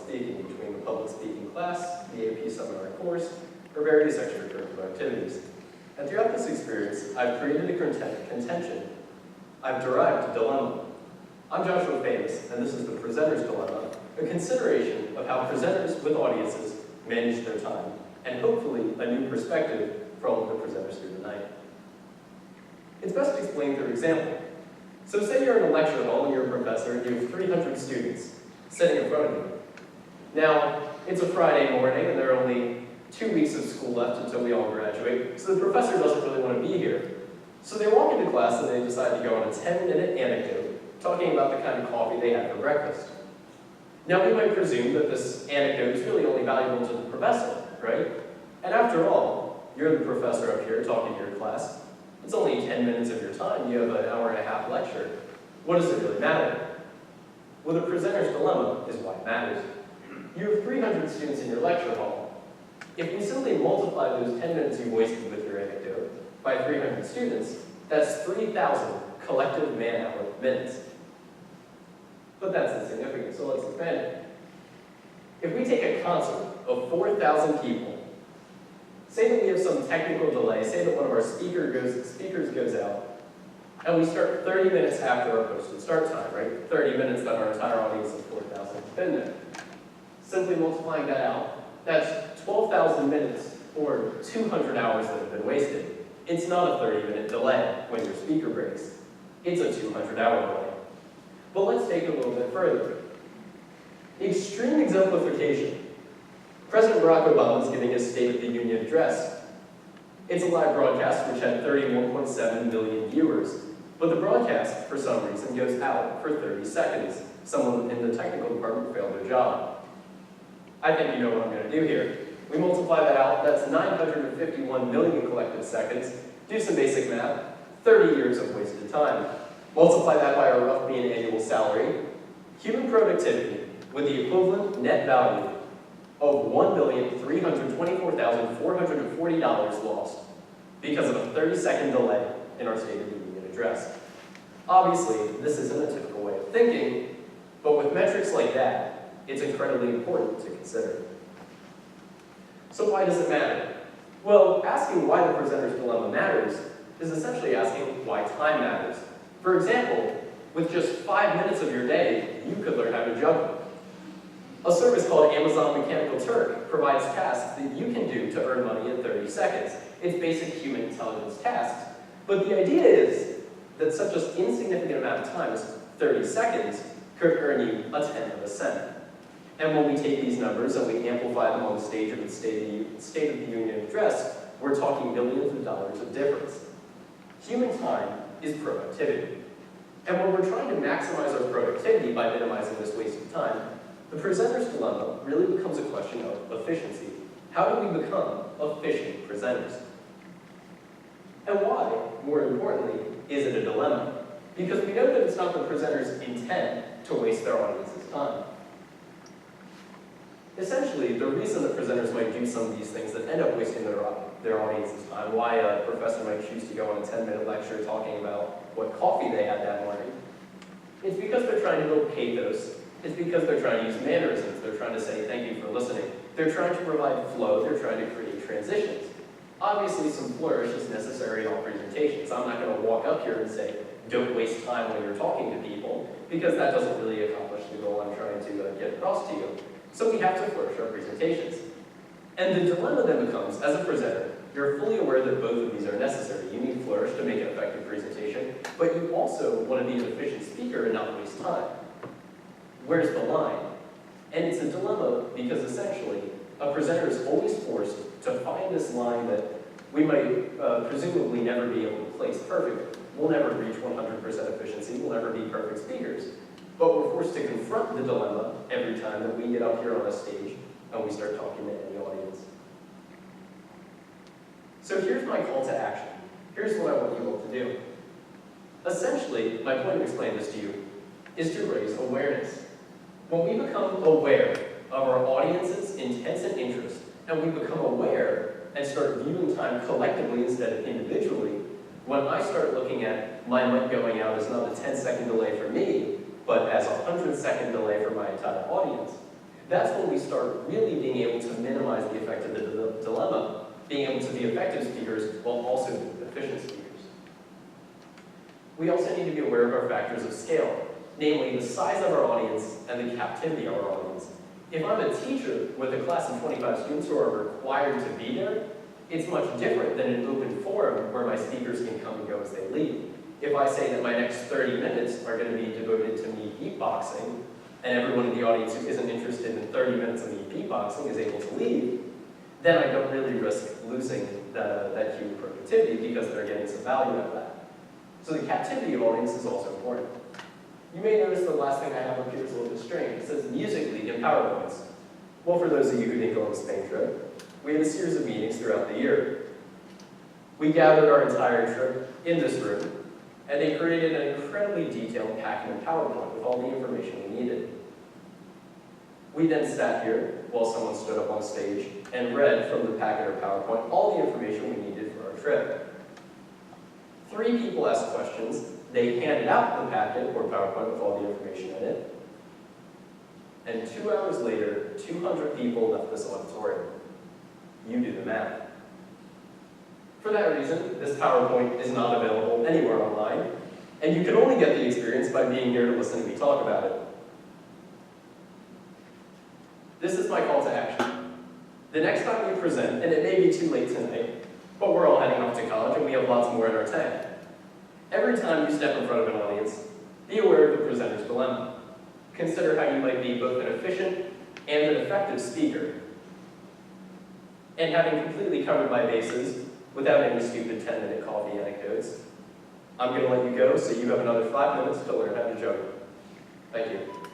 speaking between the public speaking class, the AP seminar course, or various extracurricular activities. And throughout this experience, I've created a contention. I've derived a dilemma. I'm Joshua Famous, and this is the Presenter's Dilemma, a consideration of how presenters with audiences manage their time, and hopefully a new perspective for all of the presenters here tonight. It's best explained through example. So say you're in a lecture hall and you're a professor and you have 300 students sitting in front of you. Now, it's a Friday morning and there are only 2 weeks of school left until we all graduate, so the professor doesn't really want to be here. So they walk into class and they decide to go on a 10-minute anecdote talking about the kind of coffee they had for breakfast. Now we might presume that this anecdote is really only valuable to the professor, right? And after all, you're the professor up here talking to your class. It's only 10 minutes of your time. You have an hour-and-a-half lecture. What does it really matter? Well, the presenter's dilemma is why it matters. You have 300 students in your lecture hall. If we simply multiply those 10 minutes you wasted with your anecdote by 300 students, that's 3,000 collective man-hour minutes. But that's insignificant, so let's expand it. If we take a concert of 4,000 people, say that we have some technical delay, say that one of our speakers goes out, and we start 30 minutes after our posted start time, right? 30 minutes that our entire audience of 4,000 has been there. Simply multiplying that out, that's 12,000 minutes or 200 hours that have been wasted. It's not a 30-minute delay when your speaker breaks. It's a 200-hour delay. But let's take it a little bit further. Extreme exemplification. President Barack Obama is giving his State of the Union address. It's a live broadcast which had 31.7 million viewers, but the broadcast, for some reason, goes out for 30 seconds. Someone in the technical department failed their job. I think you know what I'm going to do here. We multiply that out, that's 951 million collective seconds. Do some basic math, 30 years of wasted time. Multiply that by our rough mean annual salary. Human productivity with the equivalent net value of $1,324,440 lost because of a 30-second delay in our State of the Union address. Obviously, this isn't a typical way of thinking, but with metrics like that, it's incredibly important to consider. So why does it matter? Well, asking why the presenter's dilemma matters is essentially asking why time matters. For example, with just 5 minutes of your day, you could learn how to juggle. A service called Amazon Mechanical Turk provides tasks that you can do to earn money in 30 seconds. It's basic human intelligence tasks. But the idea is that such an insignificant amount of time as 30 seconds could earn you a tenth of a cent. And when we take these numbers and we amplify them on the stage of the State of the Union address, we're talking millions of dollars of difference. Human time is productivity. And when we're trying to maximize our productivity by minimizing this waste of time, the presenter's dilemma really becomes a question of efficiency. How do we become efficient presenters? And why, more importantly, is it a dilemma? Because we know that it's not the presenter's intent to waste their audience's time. Essentially, the reason that presenters might do some of these things that end up wasting their audience's time, why a professor might choose to go on a 10-minute lecture talking about what coffee they had that morning, it's because they're trying to build pathos. It's because they're trying to use mannerisms. They're trying to say thank you for listening. They're trying to provide flow. They're trying to create transitions. Obviously, some flourish is necessary in all presentations. I'm not going to walk up here and say, don't waste time when you're talking to people, because that doesn't really accomplish the goal I'm trying to get across to you. So we have to flourish our presentations. And the dilemma then becomes, as a presenter, you're fully aware that both of these are necessary. You need flourish to make an effective presentation, but you also want to be an efficient speaker and not waste time. Where's the line? And it's a dilemma because essentially, a presenter is always forced to find this line that we might presumably never be able to place perfectly. We'll never reach 100% efficiency. We'll never be perfect speakers. But we're forced to confront the dilemma every time that we get up here on a stage and we start talking to any audience. So here's my call to action. Here's what I want you all to do. Essentially, my point of explaining this to you is to raise awareness. When we become aware of our audience's intents and interests, and we become aware and start viewing time collectively instead of individually, when I start looking at my mic going out as not a 10-second delay for me, but as a 100-second delay for my entire audience, that's when we start really being able to minimize the effect of the dilemma, being able to be effective speakers while also efficient speakers. We also need to be aware of our factors of scale, namely the size of our audience and the captivity of our audience. If I'm a teacher with a class of 25 students who are required to be there, it's much different than an open forum where my speakers can come and go as they leave. If I say that my next 30 minutes are going to be devoted to me beatboxing, and everyone in the audience who isn't interested in 30 minutes of me beatboxing is able to leave, then I don't really risk losing that human productivity because they're getting some value out of that. So the captivity of audience is also important. You may notice the last thing I have up here is a little bit strange. It says Music League and PowerPoints. Well, for those of you who didn't go on the Spain trip, we had a series of meetings throughout the year. We gathered our entire trip in this room, and they created an incredibly detailed packet of PowerPoint with all the information we needed. We then sat here while someone stood up on stage and read from the packet of PowerPoint all the information we needed for our trip. 3 people asked questions. They handed out the packet or PowerPoint with all the information in it. And 2 hours later, 200 people left this auditorium. You do the math. For that reason, this PowerPoint is not available anywhere online, and you can only get the experience by being here to listen to me talk about it. This is my call to action. The next time we present, and it may be too late tonight, but we're all heading off to college and we have lots more in our tank. Every time you step in front of an audience, be aware of the presenter's dilemma. Consider how you might be both an efficient and an effective speaker. And having completely covered my bases, without any stupid 10-minute coffee anecdotes, I'm going to let you go so you have another 5 minutes to learn how to juggle. Thank you.